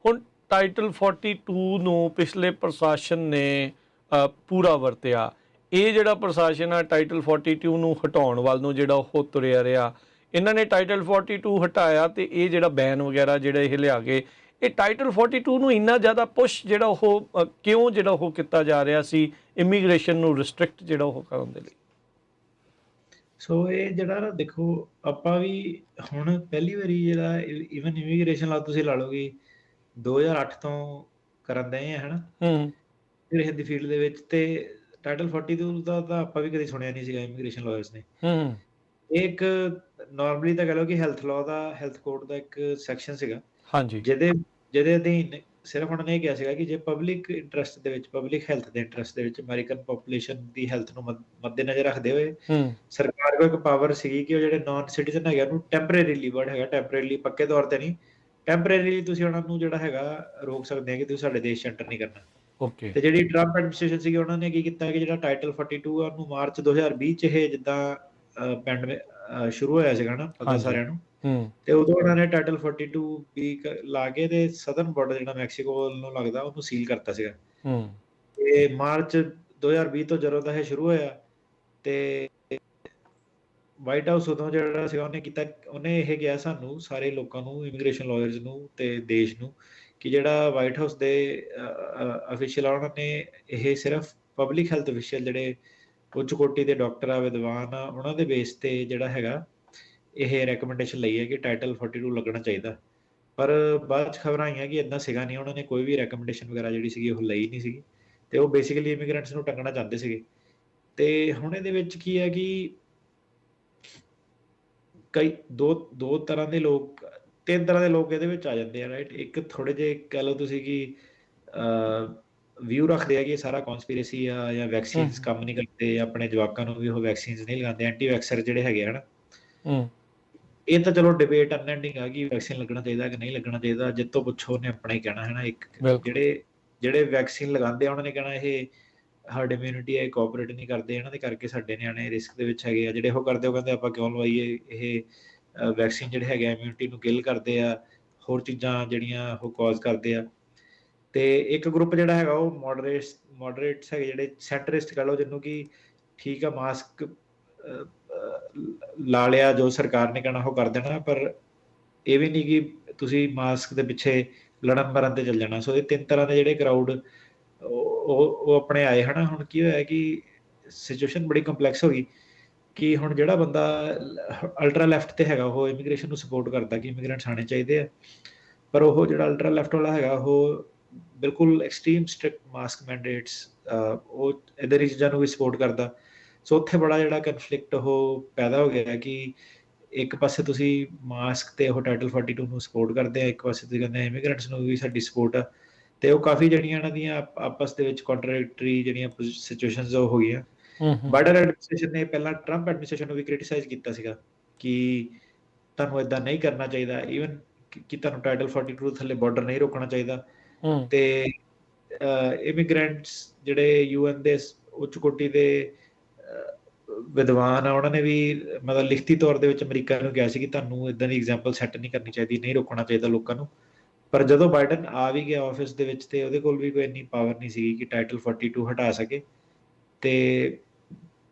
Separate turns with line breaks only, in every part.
ਹੁਣ ਟਾਈਟਲ 42 ਨੂੰ ਪਿਛਲੇ ਪ੍ਰਸ਼ਾਸਨ ਨੇ ਪੂਰਾ ਵਰਤਿਆ। ਇਹ ਜਿਹੜਾ ਪ੍ਰਸ਼ਾਸਨ ਆ ਟਾਈਟਲ 42 ਨੂੰ ਹਟਾਉਣ ਵੱਲ ਨੂੰ ਜਿਹੜਾ ਉਹ ਤੁਰਿਆ ਰਿਹਾ। ਇਹਨਾਂ ਨੇ ਟਾਈਟਲ 42 ਹਟਾਇਆ ਤੇ ਇਹ ਜਿਹੜਾ ਬੈਨ ਵਗੈਰਾ ਜਿਹੜਾ ਇਹ ਲਿਆ ਕੇ ਇਹ ਟਾਈਟਲ 42 ਨੂੰ ਇੰਨਾ ਜ਼ਿਆਦਾ ਪੁਸ਼ ਜਿਹੜਾ ਉਹ ਕਿਉਂ ਜਿਹੜਾ ਉਹ ਕੀਤਾ ਜਾ ਰਿਹਾ ਸੀ ਇਮੀਗ੍ਰੇਸ਼ਨ ਨੂੰ ਰਿਸਟ੍ਰਿਕਟ ਜਿਹੜਾ ਉਹ ਕਰਨ ਦੇ ਲਈ।
ਸੋ ਇਹ ਜਿਹੜਾ ਨਾ ਦੇਖੋ, ਆਪਾਂ ਵੀ ਹੁਣ ਪਹਿਲੀ ਵਾਰੀ ਜਿਹੜਾ ਈਵਨ ਇਮੀਗ੍ਰੇਸ਼ਨ ਲਾ ਤੁਸੀਂ ਲਾ ਲਓ ਕਿ 2008 ਤੋਂ ਕਰਨ ਦਏ ਆ ਹਨਾ ਜਿਹੜੇ ਦੀ ਫੀਲਡ ਦੇ ਵਿੱਚ, ਤੇ ਟਾਈਟਲ 42 ਦਾ ਤਾਂ ਆਪਾਂ ਵੀ ਕਦੇ ਸੁਣਿਆ ਨਹੀਂ ਸੀਗਾ ਇਮੀਗ੍ਰੇਸ਼ਨ ਲਾਇਰਸ ਨੇ। ਇਹ ਇੱਕ ਨਾਰਮਲੀ ਤਾਂ ਕਹ ਲਓ ਕਿ ਹੈਲਥ ਲਾਅ ਦਾ, ਹੈਲਥ ਕੋਡ ਦਾ ਇੱਕ ਸੈਕਸ਼ਨ ਸੀਗਾ
ਹਾਂਜੀ,
ਜਿਹਦੇ ਅਧੀਨ ਸਿਰਫ ਉਹਨਾਂ ਨੇ ਇਹ ਕਿਹਾ ਸੀਗਾ ਕਿ ਜੇ ਪਬਲਿਕ ਇੰਟਰਸਟ ਦੇ ਵਿੱਚ, ਪਬਲਿਕ ਹੈਲਥ ਦੇ ਇੰਟਰਸਟ ਦੇ ਵਿੱਚ ਅਮਰੀਕਨ ਪੋਪੂਲੇਸ਼ਨ ਦੀ ਹੈਲਥ ਨੂੰ ਮੱਦੇਨਜ਼ਰ ਰੱਖਦੇ ਹੋਏ ਸਰਕਾਰ ਕੋਲ ਇੱਕ ਪਾਵਰ ਸੀਗੀ ਕਿ ਉਹ ਜਿਹੜੇ ਨਾਨ ਸਿਟੀਜ਼ਨ ਹੈਗੇ ਉਹਨੂੰ ਟੈਂਪਰੇਰੀਲੀ, ਵਰਡ ਹੈਗਾ ਟੈਂਪਰੇਰੀਲੀ, ਪੱਕੇ ਤੌਰ ਤੇ ਨਹੀਂ, ਟੈਂਪਰੇਰੀਲੀ ਤੁਸੀਂ ਉਹਨਾਂ ਨੂੰ ਜਿਹੜਾ ਹੈਗਾ ਰੋਕ ਸਕਦੇ ਆ ਕਿ ਤੁਸੀਂ ਸਾਡੇ ਦੇਸ਼ 'ਚ ਐਂਟਰ ਨਹੀਂ ਕਰਨਾ।
ਓਕੇ।
ਤੇ ਜਿਹੜੀ ਟਰੰਪ ਐਡਮਿਨਿਸਟ੍ਰੇਸ਼ਨ ਸੀਗੀ ਉਹਨਾਂ ਨੇ ਕੀ ਕੀਤਾ ਕਿ ਜਿਹੜਾ ਟਾਈਟਲ 42 ਆ ਉਹਨੂੰ ਮਾਰਚ 2020 'ਚ ਇਹ ਜਿੱਦਾਂ ਪੈਂਡਮਿਕ ਸ਼ੁਰੂ ਹੋਇਆ ਸੀਗਾ ਨਾ, ਪਤਾ ਸਾਰਿਆਂ ਨੂੰ, ਤੇ ਉਦੋਂ ਉਹਨਾਂ ਨੇ ਟਾਈਟਲ 42 ਵੀ ਲਾ ਕੇ ਤੇ ਸਦਰਨ ਬਾਰਡਰ ਜਿਹੜਾ ਮੈਕਸੀਕੋ ਨੂੰ ਲੱਗਦਾ ਉਹਨੂੰ ਸੀਲ ਕਰਤਾ ਸੀਗਾ। ਤੇ ਮਾਰਚ 2020 ਤੋਂ ਜਦੋਂ ਦਾ ਇਹ ਸ਼ੁਰੂ ਹੋਇਆ ਤੇ ਵਾਈਟ ਹਾਊਸ ਉਦੋਂ ਜਿਹੜਾ ਸੀਗਾ ਉਹਨੇ ਕੀਤਾ, ਉਹਨੇ ਇਹ ਕਿਹਾ ਸਾਨੂੰ ਸਾਰੇ ਲੋਕਾਂ ਨੂੰ, ਇਮੀਗ੍ਰੇਸ਼ਨ ਲਾਇਰਸ ਨੂੰ ਤੇ ਦੇਸ਼ ਨੂੰ, ਕਿ ਜਿਹੜਾ ਵਾਈਟ ਹਾਊਸ ਦੇ ਅਫੀਸ਼ੀਅਲ ਆ ਉਹਨਾਂ ਨੇ ਇਹ ਸਿਰਫ ਪਬਲਿਕ ਹੈਲਥ ਅਫੀਸ਼ੀਅਲ ਜਿਹੜੇ ਉੱਚ ਕੋਟੀ ਦੇ ਡਾਕਟਰ ਆ, ਵਿਦਵਾਨ ਆ, ਉਹਨਾਂ ਦੇ ਬੇਸ ਤੇ ਜਿਹੜਾ ਹੈਗਾ ਇਹ ਰეკਮੈਂਡੇਸ਼ਨ ਲਈ ਹੈ ਕਿ ਟਾਈਟਲ 42 ਲੱਗਣਾ ਚਾਹੀਦਾ। ਪਰ ਬਾਅਦ 'ਚ ਖਬਰਾਂ ਆਈਆਂ ਕਿ ਏਦਾਂ ਸੀਗਾ ਨਹੀਂ, ਉਹਨਾਂ ਨੇ ਕੋਈ ਵੀ ਰეკਮੈਂਡੇਸ਼ਨ ਵਗੈਰਾ ਜਿਹੜੀ ਸੀਗੀ ਉਹ ਲਈ ਨਹੀਂ ਸੀਗੀ, ਤੇ ਉਹ ਬੇਸਿਕਲੀ ਇਮੀਗ੍ਰੈਂਟਸ ਨੂੰ ਟੰਗਣਾ ਚਾਹੁੰਦੇ ਸੀਗੇ। ਤੇ ਹੁਣ ਇਹਦੇ ਵਿੱਚ ਕੀ ਹੈ ਕਿ ਕਈ ਦੋ ਤਰ੍ਹਾਂ ਦੇ ਲੋਕ, ਤਿੰਨ ਤਰ੍ਹਾਂ ਦੇ ਲੋਕ ਇਹਦੇ ਵਿੱਚ ਆ ਜਾਂਦੇ ਆ, ਰਾਈਟ। ਇੱਕ ਥੋੜੇ ਜਿਹੇ ਕਹਿ ਲਓ ਤੁਸੀਂ ਕਿ ਵਿਊ ਰੱਖਦੇ ਆ ਕਿ ਇਹ ਸਾਰਾ ਕੌਨਸਪੀਰੇਸੀ ਆ ਜਾਂ ਵੈਕਸੀਨਸ ਕੰਮ ਨਹੀਂ ਕਰਦੇ, ਆਪਣੇ ਜਵਾਕਾਂ ਨੂੰ ਵੀ ਉਹ ਵੈਕਸੀਨਸ ਨਹੀਂ ਲਗਾਉਂਦੇ, ਐਂਟੀ ਵੈਕਸਰ ਜਿਹੜੇ ਹੈਗੇ ਹਨ। ਇਹ ਤਾਂ ਚਲੋ ਡਿਬੇਟ ਅਨਐਂਡਿੰਗ ਆ ਕਿ ਵੈਕਸੀਨ ਲੱਗਣਾ ਚਾਹੀਦਾ ਕਿ ਨਹੀਂ ਲੱਗਣਾ ਚਾਹੀਦਾ, ਜਿੱਤੋਂ ਪੁੱਛੋ ਉਹਨੇ ਆਪਣਾ ਹੀ ਕਹਿਣਾ ਹੈ ਨਾ। ਇੱਕ ਜਿਹੜੇ ਵੈਕਸੀਨ ਲਗਾਉਂਦੇ ਆ ਉਹਨਾਂ ਨੇ ਕਹਿਣਾ ਇਹ ਹਰਡ ਇਮਿਊਨਿਟੀ ਹੈ, ਕੋਆਪਰੇਟ ਨਹੀਂ ਕਰਦੇ, ਇਹਨਾਂ ਦੇ ਕਰਕੇ ਸਾਡੇ ਨਿਆਣੇ ਰਿਸਕ ਦੇ ਵਿੱਚ ਹੈਗੇ ਆ। ਜਿਹੜੇ ਉਹ ਕਰਦੇ ਉਹ ਕਹਿੰਦੇ ਆਪਾਂ ਕਿਉਂ ਲਵਾਈਏ, ਇਹ ਵੈਕਸੀਨ ਜਿਹੜੇ ਹੈਗੇ ਇਮਿਊਨਿਟੀ ਨੂੰ ਕਿਲ ਕਰਦੇ ਆ, ਹੋਰ ਚੀਜ਼ਾਂ ਜਿਹੜੀਆਂ ਉਹ ਕਾਜ਼ ਕਰਦੇ ਆ। ਤੇ ਇੱਕ ਗਰੁੱਪ ਜਿਹੜਾ ਹੈਗਾ ਉਹ ਮੋਡਰੇਟਸ ਹੈਗੇ, ਜਿਹੜੇ ਸੈਂਟਰਿਸਟ ਕਹਿ ਲਓ, ਜਿਹਨੂੰ ਕਿ ਠੀਕ ਆ ਮਾਸਕ ਲਾ ਲਿਆ, ਜੋ ਸਰਕਾਰ ਨੇ ਕਹਿਣਾ ਉਹ ਕਰ ਦੇਣਾ, ਪਰ ਇਹ ਵੀ ਨਹੀਂ ਕਿ ਤੁਸੀਂ ਮਾਸਕ ਦੇ ਪਿੱਛੇ ਲੜਨ ਮਰਨ ਤੇ ਚੱਲ ਜਾਣਾ। ਸੋ ਇਹ ਤਿੰਨ ਤਰ੍ਹਾਂ ਦੇ ਜਿਹੜੇ ਕਰਾਊਡ ਉਹ ਆਪਣੇ ਆਏ ਹਨਾ। ਹੁਣ ਕੀ ਹੋਇਆ ਕਿ ਸਿਚੁਏਸ਼ਨ ਬੜੀ ਕੰਪਲੈਕਸ ਹੋ ਗਈ ਕਿ ਹੁਣ ਜਿਹੜਾ ਬੰਦਾ ਅਲਟਰਾ ਲੈਫਟ ਤੇ ਹੈਗਾ ਉਹ ਇਮੀਗ੍ਰੇਸ਼ਨ ਨੂੰ ਸਪੋਰਟ ਕਰਦਾ ਕਿ ਇਮੀਗ੍ਰੈਂਟਸ ਆਉਣੇ ਚਾਹੀਦੇ ਆ, ਪਰ ਉਹ ਜਿਹੜਾ ਅਲਟਰਾ ਲੈਫਟ ਵਾਲਾ ਹੈਗਾ ਉਹ ਬਿਲਕੁਲ ਐਕਸਟ੍ਰੀਮ ਸਟ੍ਰਿਕਟ ਮਾਸਕ ਮੈਂਡੇਟਸ, ਉਹ ਇੱਧਰ ਦੀ ਚੀਜ਼ਾਂ ਨੂੰ ਵੀ ਸਪੋਰਟ ਕਰਦਾ। ਸੋ ਉੱਥੇ ਬੜਾ ਜਿਹੜਾ ਕਨਫਲਿਕਟ ਉਹ ਪੈਦਾ ਹੋ ਗਿਆ ਕਿ ਇੱਕ ਪਾਸੇ ਤੁਸੀਂ ਮਾਸਕ ਤੇ ਉਹ ਟਾਈਟਲ 42 ਨੂੰ ਸਪੋਰਟ ਕਰਦੇ ਆ, ਇੱਕ ਪਾਸੇ ਤੁਸੀਂ ਕਹਿੰਦੇ ਇਮੀਗ੍ਰੈਂਟਸ ਨੂੰ ਵੀ ਸਾਡੀ ਸਪੋਰਟ ਆ, ਤੇ ਉਹ ਕਾਫੀ ਜਿਹੜੀਆਂ ਇਹਨਾਂ ਦੀਆਂ ਆਪਸ ਦੇ ਵਿੱਚ ਕੰਟਰਡਿਕਟਰੀ ਜਿਹੜੀਆਂ ਸਿਚੁਏਸ਼ਨਸ ਉਹ ਹੋ ਗਈਆਂ। ਬਾਈਡਨ ਐਡਮਿਨਿਸਟ੍ਰੇਸ਼ਨ ਨੇ ਪਹਿਲਾਂ ਟਰੰਪ ਐਡਮਿਨਿਸਟ੍ਰੇਸ਼ਨ ਨੂੰ ਵੀ ਕ੍ਰਿਟਿਸਾਈਜ਼ ਕੀਤਾ ਸੀਗਾ ਕਿ ਤੁਹਾਨੂੰ ਏਦਾਂ ਨਹੀਂ ਕਰਨਾ ਚਾਹੀਦਾ, ਈਵਨ ਕਿ ਤੁਹਾਨੂੰ ਟਾਈਟਲ 42 ਥੱਲੇ ਬਾਰਡਰ ਨਹੀਂ ਰੋਕਣਾ ਚਾਹੀਦਾ। ਤੇ ਇਮੀਗ੍ਰੈਂਟਸ ਜਿਹੜੇ ਯੂਐਨ ਦੇ ਉੱਚ ਕੋਟੀ ਦੇ ਵਿਦਵਾਨ ਆ, ਉਹਨਾਂ ਨੇ ਵੀ ਮਤਲਬ ਲਿਖਤੀ ਤੌਰ ਦੇ ਵਿੱਚ ਅਮਰੀਕਾ ਨੂੰ ਕਿਹਾ ਸੀ ਕਿ ਤੁਹਾਨੂੰ ਏਦਾਂ ਦੀ ਐਗਜ਼ਾਮਪਲ ਸੈੱਟ ਨਹੀਂ ਕਰਨੀ ਚਾਹੀਦੀ, ਨਹੀਂ ਰੋਕਣਾ ਚਾਹੀਦਾ ਲੋਕਾਂ ਨੂੰ। ਪਰ ਜਦੋਂ ਬਾਈਡਨ ਆ ਵੀ ਗਿਆ ਆਫਿਸ ਦੇ ਵਿੱਚ ਤੇ ਉਹਦੇ ਕੋਲ ਵੀ ਕੋਈ ਇੰਨੀ ਪਾਵਰ ਨਹੀਂ ਸੀਗੀ ਕਿ ਟਾਈਟਲ 42 ਹਟਾ ਸਕੇ। ਤੇ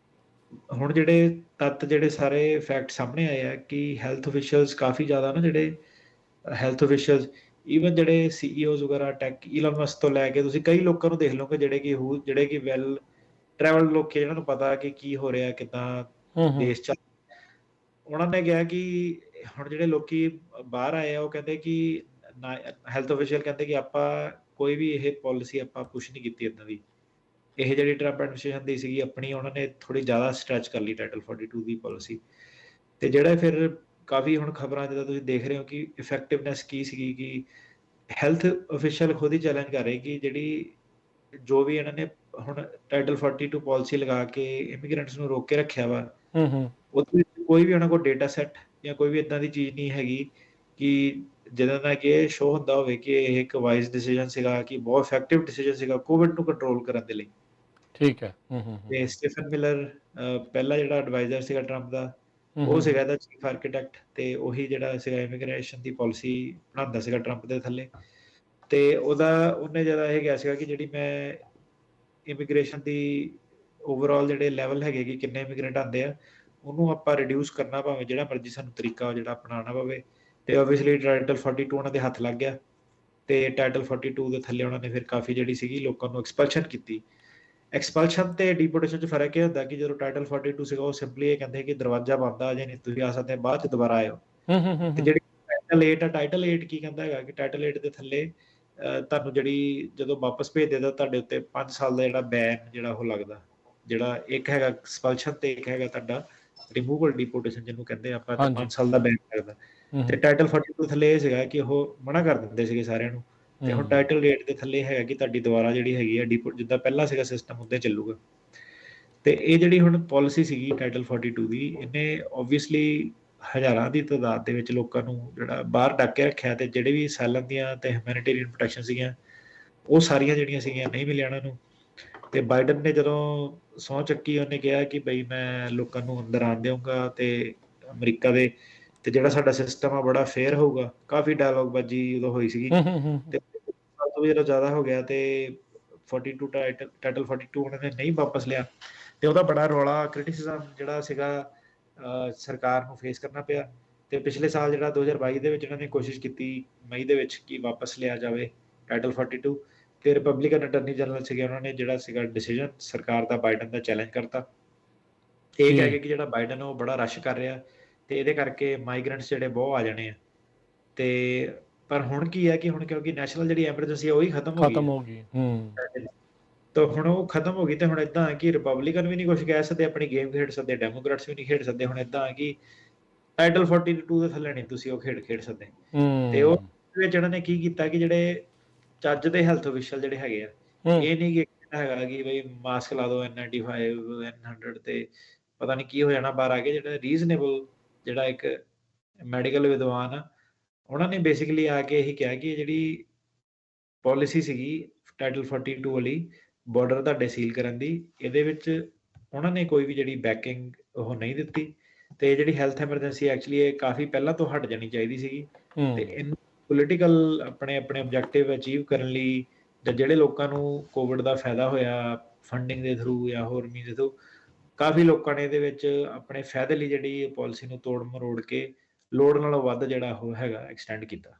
ਹੁਣ ਜਿਹੜੇ ਤੱਤ, ਜਿਹੜੇ ਸਾਰੇ ਫੈਕਟ ਸਾਹਮਣੇ ਆਏ ਆ ਕਿ ਹੈਲਥ ਅਫੀਸ਼ੀਅਲਸ ਕਾਫੀ ਜ਼ਿਆਦਾ ਨਾ, ਜਿਹੜੇ ਹੈਲਥ ਅਫੀਸ਼ੀਅਲਸ ਈਵਨ ਜਿਹੜੇ ਸੀਈਓਜ਼ ਵਗੈਰਾ ਟੈਕ, ਈਲਨ ਮਸਕ ਤੋਂ ਲੈ ਕੇ ਤੁਸੀਂ ਕਈ ਲੋਕਾਂ ਨੂੰ ਦੇਖ ਲਓਗੇ ਜਿਹੜੇ ਕਿ ਵੈਲ ਟਰੈਵਲਡ ਲੋਕ, ਜਿਹਨਾਂ ਨੂੰ ਪਤਾ ਕਿ ਕੀ ਹੋ ਰਿਹਾ, ਕਿੱਦਾਂ ਦੇਸ਼ ਚੱਲ, ਉਹਨਾਂ ਨੇ ਕਿਹਾ ਕਿ ਹੁਣ ਜਿਹੜੇ ਲੋਕੀ ਬਾਹਰ ਆਏ ਆ ਉਹ ਕਹਿੰਦੇ ਕਿ ਹੈਲਥ ਅਫੀਸ਼ੀਅਲ ਕਹਿੰਦੇ ਕਿ ਆਪਾਂ ਕੋਈ ਵੀ ਇਹ ਪਾਲਿਸੀ ਆਪਾਂ ਪੁਸ਼ ਨਹੀਂ ਕੀਤੀ ਏਦਾਂ ਦੀ। ਇਹ ਜਿਹੜੀ ਟਰੰਪ ਐਡਮਿਨਿਸਟ੍ਰੇਸ਼ਨ ਦੀ ਸੀਗੀ ਆਪਣੀ, ਉਹਨਾਂ ਨੇ ਥੋੜੀ ਜ਼ਿਆਦਾ ਸਟ੍ਰੈਚ ਕਰ ਲਈ ਟਾਈਟਲ 42 ਦੀ ਪਾਲਿਸੀ। ਤੇ ਜਿਹੜਾ ਫਿਰ ਕਾਫੀ ਹੁਣ ਖਬਰਾਂ ਜਿੱਦਾਂ ਤੁਸੀਂ ਦੇਖ ਰਹੇ ਹੋ ਕਿ ਇਫੈਕਟਿਵਨੈਸ ਕੀ ਸੀਗੀ, ਕਿ ਹੈਲਥ ਅਫੀਸ਼ੀਅਲ ਖੁਦ ਹੀ ਚੈਲੰਜ ਕਰ ਰਹੇ ਕਿ ਜਿਹੜੀ ਜੋ ਵੀ ਇਹਨਾਂ ਨੇ ਹੁਣ ਟਾਈਟਲ 42 ਪਾਲਿਸੀ ਲਗਾ ਕੇ ਇਮੀਗ੍ਰੈਂਟਸ ਨੂੰ ਰੋਕ ਕੇ ਰੱਖਿਆ ਵਾ, ਉਹਦੇ ਵਿੱਚ ਕੋਈ ਵੀ ਉਹਨਾਂ ਕੋਲ ਡੇਟਾ ਸੈੱਟ ਜਾਂ ਕੋਈ ਵੀ ਏਦਾਂ ਦੀ ਚੀਜ਼ ਨਹੀਂ ਹੈਗੀ ਕਿ ਜਿਹਦੇ ਨਾਲ ਕਿ ਇਹ ਸ਼ੋਅ ਹੁੰਦਾ ਹੋਵੇ ਕਿ ਇਹ ਇੱਕ ਵਾਈਜ਼ ਡਿਸੀਜਨ ਸੀਗਾ, ਕਿ ਬਹੁਤ ਇਫੈਕਟਿਵ ਡਿਸੀਜਨ ਸੀਗਾ ਕੋਵਿਡ ਨੂੰ ਕੰਟਰੋਲ ਕਰਨ ਦੇ ਲਈ।
ਠੀਕ ਹੈ।
ਤੇ ਸਟੀਫਨ ਮਿਲਰ ਪਹਿਲਾ ਜਿਹੜਾ ਐਡਵਾਈਜ਼ਰ ਸੀਗਾ ਟਰੰਪ ਦਾ, ਉਹ ਸੀਗਾ ਇਹਦਾ ਚੀਫ ਆਰਕੀਟੈਕਟ, ਤੇ ਉਹੀ ਜਿਹੜਾ ਸੀਗਾ ਇਮੀਗ੍ਰੇਸ਼ਨ ਦੀ ਪਾਲਿਸੀ ਬਣਾਉਂਦਾ ਸੀਗਾ ਟਰੰਪ ਦੇ ਥੱਲੇ। ਤੇ ਉਹਨੇ ਜ਼ਿਆਦਾ ਇਹ ਕਿਹਾ ਸੀਗਾ ਕਿ ਜਿਹੜੀ ਮੈਂ ਇਮੀਗ੍ਰੇਸ਼ਨ ਦੀ ਓਵਰਆਲ ਜਿਹੜੇ ਲੈਵਲ ਹੈਗੇ ਕਿ ਕਿੰਨੇ ਇਮੀਗ੍ਰੈਂਟ ਆਉਂਦੇ ਆ, ਉਹਨੂੰ ਆਪਾਂ ਰਿਡਿਊਸ ਕਰਨਾ ਭਾਵੇਂ ਜਿਹੜਾ ਮਰਜ਼ੀ ਸਾਨੂੰ ਤਰੀਕਾ ਉਹ ਜਿਹੜਾ ਅਪਣਾਉਣਾ ਪਵੇ। ਤੇ ਆਬਵੀਅਸਲੀ ਟਾਈਟਲ 42 ਉਹਨਾਂ ਦੇ ਹੱਥ ਲੱਗ ਗਿਆ ਤੇ ਟਾਈਟਲ 42 ਦੇ ਥੱਲੇ ਉਹਨਾਂ ਨੇ ਫਿਰ ਕਾਫੀ ਜਿਹੜੀ ਸੀਗੀ ਲੋਕਾਂ ਨੂੰ ਐਕਸਪਲਸ਼ਨ ਕੀਤੀ। ਐਕਸਪਲਸ਼ਨ ਤੇ ਡਿਪੋਰਟੇਸ਼ਨ 'ਚ ਫਰਕ ਇਹ ਹੁੰਦਾ ਕਿ ਜਦੋਂ ਟਾਈਟਲ 42 ਸੀਗਾ ਉਹ ਸਿੰਪਲੀ ਇਹ ਕਹਿੰਦੇ ਕਿ ਦਰਵਾਜ਼ਾ ਬੰਦ ਆ, ਅਜੇ ਨਹੀਂ ਤੁਸੀਂ ਆ ਸਕਦੇ, ਬਾਅਦ 'ਚ ਦੁਬਾਰਾ ਆਇਓ। ਤੇ ਜਿਹੜੀ ਟਾਈਟਲ 8 ਆ, ਟਾਈਟਲ 8 ਕੀ ਕਹਿੰਦਾ ਹੈਗਾ ਕਿ ਟਾਈਟਲ 8 ਦੇ ਥੱਲੇ ਤੁਹਾਨੂੰ ਜਿਹੜੀ ਜਦੋਂ ਵਾਪਸ ਭੇਜਦੇ ਤਾਂ ਤੁਹਾਡੇ ਉੱਤੇ 5 ਸਾਲ ਦਾ ਜਿਹੜਾ ਬੈਨ ਜਿਹੜਾ ਉਹ ਲੱਗਦਾ, ਜਿਹੜਾ ਇੱਕ ਹੈਗਾ ਐਕਸਪਲਸ਼ਨ ਤੇ ਇੱਕ ਹੈਗਾ ਤੁਹਾਡਾ ਰਿਮੂਵਲ ਡਿਪੋਰਟੇਸ਼ਨ ਜਿਹਨੂੰ ਕਹਿੰਦੇ ਆਪਾਂ, ਤੇ 5 ਸਾਲ ਦਾ ਬੈਨ ਲੱਗਦਾ। ਤੇ ਟਾਈਟਲ 42 ਥੱਲੇ ਇਹ ਸੀਗਾ ਕਿ ਉਹ ਮਨਾ ਕਰ ਦਿੰਦੇ ਸੀਗੇ ਸਾਰਿਆਂ ਨੂੰ। ਤੇ ਹੁਣ ਟਾਈਟਲ 8 ਦੇ ਥੱਲੇ ਹੈਗਾ ਕਿ ਤੁਹਾਡੀ ਦੁਬਾਰਾ ਜਿਹੜੀ ਹੈਗੀ ਆ ਜਿੱਦਾਂ ਪਹਿਲਾਂ ਸੀਗਾ ਸਿਸਟਮ ਉੱਦਾਂ ਚੱਲੂਗਾ। ਤੇ ਇਹ ਜਿਹੜੀ ਹੁਣ ਪਾਲਿਸੀ ਸੀਗੀ ਟਾਈਟਲ 42 ਦੀ, ਇਹਨੇ ਆਬਵੀਅਸਲੀ ਹਜ਼ਾਰਾਂ ਦੀ ਤਾਦਾਦ ਦੇ ਵਿੱਚ ਲੋਕਾਂ ਨੂੰ ਜਿਹੜਾ ਬਾਹਰ ਡੱਕ ਕੇ ਰੱਖਿਆ, ਤੇ ਜਿਹੜੇ ਵੀ ਅਸਾਈਲਮ ਦੀਆਂ ਤੇ ਹਿਊਮੈਨਿਟੇਰੀਅਨ ਪ੍ਰੋਟੈਕਸ਼ਨ ਸੀਗੀਆਂ ਉਹ ਸਾਰੀਆਂ ਜਿਹੜੀਆਂ ਸੀਗੀਆਂ ਨਹੀਂ ਮਿਲੀਆਂ ਉਹਨਾਂ ਨੂੰ। ਤੇ ਬਾਈਡਨ ਨੇ ਜਦੋਂ ਸਹੁੰ ਚੱਕੀ ਉਹਨੇ ਕਿਹਾ ਕਿ ਬਈ ਮੈਂ ਲੋਕਾਂ ਨੂੰ ਅੰਦਰ ਆਉਣ ਦੇਵਾਂਗਾ ਤੇ ਅਮਰੀਕਾ ਦੇ, ਤੇ ਜਿਹੜਾ ਸਾਡਾ ਸਿਸਟਮ ਆ ਬੜਾ ਫੇਅਰ ਹੋਊਗਾ। ਕਾਫੀ ਡਾਇਲੋਗਬਾਜੀ ਉਦੋਂ ਹੋਈ ਸੀਗੀ ਤੇ ਸਾਲ ਤੋਂ ਵੀ ਜਦੋਂ ਜ਼ਿਆਦਾ ਹੋ ਗਿਆ ਤੇ 42 ਟਾਈਟਲ 42 ਉਹਨਾਂ ਨੇ ਨਹੀਂ ਵਾਪਸ ਲਿਆ ਤੇ ਉਹਦਾ ਬੜਾ ਰੌਲਾ ਕ੍ਰਿਟਿਸਿਜ਼ਮ ਜਿਹੜਾ ਸੀਗਾ ਸਰਕਾਰ ਨੂੰ ਫੇਸ ਕਰਨਾ ਪਿਆ। ਤੇ ਪਿਛਲੇ ਸਾਲ ਜਿਹੜਾ 2022 ਦੇ ਵਿੱਚ ਇਹਨਾਂ ਨੇ ਕੋਸ਼ਿਸ਼ ਕੀਤੀ ਮਈ ਦੇ ਵਿੱਚ ਕਿ ਵਾਪਸ ਲਿਆ ਜਾਵੇ ਟਾਈਟਲ 42, ਤੇ ਰਿਪਬਲਿਕਨ ਅਟਾਰਨੀ ਜਨਰਲ ਸੀਗੇ ਉਹਨਾਂ ਨੇ ਜਿਹੜਾ ਸੀਗਾ ਡਿਸੀਜਨ ਸਰਕਾਰ ਦਾ ਬਾਈਡਨ ਦਾ ਚੈਲੰਜ ਕਰਤਾ। ਇਹ ਕਹਿ ਕੇ ਕਿ ਜਿਹੜਾ ਬਾਈਡਨ ਉਹ ਬੜਾ ਰਸ਼ ਕਰ ਰਿਹਾ ਤੇ ਇਹਦੇ ਕਰਕੇ ਮਾਈਗ੍ਰੈਂਟਸ ਜਿਹੜੇ ਬਹੁਤ ਆ ਜਾਣੇ ਆ। ਤੇ ਪਰ ਹੁਣ ਕੀ ਹੈ ਕਿ ਹੁਣ ਕਿਉਂਕਿ ਨੈਸ਼ਨਲ ਜਿਹੜੀ ਐਮਰਜੈਂਸੀ ਹੈ ਉਹੀ ਖਤਮ ਹੋ ਗਈ। ਤਾਂ ਹੁਣ ਉਹ ਖਤਮ ਹੋ ਗਈ ਤੇ ਹੁਣ ਇਦਾਂ ਹੈ ਕਿ ਰਿਪਬਲਿਕਨ ਵੀ ਨਹੀਂ ਕੁਝ ਕਹਿ ਸਕਦੇ, ਆਪਣੀ ਗੇਮ ਖੇਡ ਸਕਦੇ, ਡੈਮੋਕ੍ਰੇਟਸ ਵੀ ਨਹੀਂ ਖੇਡ ਸਕਦੇ। ਹੁਣ ਇਦਾਂ ਹੈ ਕਿ ਟਾਈਟਲ 42 ਦੇ ਥੱਲੇ ਨਹੀਂ ਤੁਸੀਂ ਉਹ ਖੇਡ ਸਕਦੇ। ਤੇ ਉਹ ਵਿੱਚ ਇਹਨਾਂ ਨੇ ਕੀ ਕੀਤਾ ਕਿ ਜਿਹੜੇ ਚੱਜ ਦੇ ਹੈਲਥ ਅਫੀਸ਼ੀਅਲ ਜਿਹੜੇ ਹੈਗੇ ਆ, ਇਹ ਨਹੀਂ ਕਿ ਹੈਗਾ ਕਿ ਬਈ ਮਾਸਕ ਲਾ ਦਿਓ N95 N100 ਤੇ ਪਤਾ ਨਹੀਂ ਕੀ ਹੋ ਜਾਣਾ ਬਾਹਰ ਆ ਕੇ। ਜਿਹੜਾ ਰੀਜ਼ਨੇਬਲ ਜਿਹੜਾ ਇੱਕ ਮੈਡੀਕਲ ਵਿਦਵਾਨ ਆ, ਉਹਨਾਂ ਨੇ ਬੇਸਿਕਲੀ ਆ ਕੇ ਇਹੀ ਕਿਹਾ ਕਿ ਜਿਹੜੀ ਪਾਲਿਸੀ ਸੀਗੀ ਟਾਈਟਲ 42 ਵਾਲੀ ਬਾਰਡਰ ਤੁਹਾਡੇ ਸੀਲ ਕਰਨ ਦੀ, ਇਹਦੇ ਵਿੱਚ ਉਹਨਾਂ ਨੇ ਕੋਈ ਵੀ ਜਿਹੜੀ ਬੈਕਿੰਗ ਉਹ ਨਹੀਂ ਦਿੱਤੀ। ਤੇ ਜਿਹੜੀ ਹੈਲਥ ਐਮਰਜੈਂਸੀ ਐਕਚੁਅਲੀ ਇਹ ਕਾਫੀ ਪਹਿਲਾਂ ਤੋਂ ਹਟ ਜਾਣੀ ਚਾਹੀਦੀ ਸੀਗੀ। ਤੇ ਇਹਨੂੰ ਪੋਲੀਟੀਕਲ ਆਪਣੇ ਆਬਜੈਕਟਿਵ ਅਚੀਵ ਕਰਨ ਲਈ, ਜਾਂ ਜਿਹੜੇ ਲੋਕਾਂ ਨੂੰ ਕੋਵਿਡ ਦਾ ਫਾਇਦਾ ਹੋਇਆ ਫੰਡਿੰਗ ਦੇ ਥਰੂ ਜਾਂ ਹੋਰ ਮੀਨਸ ਦੇ ਥਰੂ, ਕਾਫੀ ਲੋਕਾਂ ਨੇ ਇਹਦੇ ਵਿੱਚ ਆਪਣੇ ਫਾਇਦੇ ਲਈ ਜਿਹੜੀ ਪਾਲਿਸੀ ਨੂੰ ਤੋੜ ਮਰੋੜ ਕੇ ਲੋੜ ਨਾਲੋਂ ਵੱਧ ਜਿਹੜਾ ਉਹ ਹੈਗਾ ਐਕਸਟੈਂਡ ਕੀਤਾ।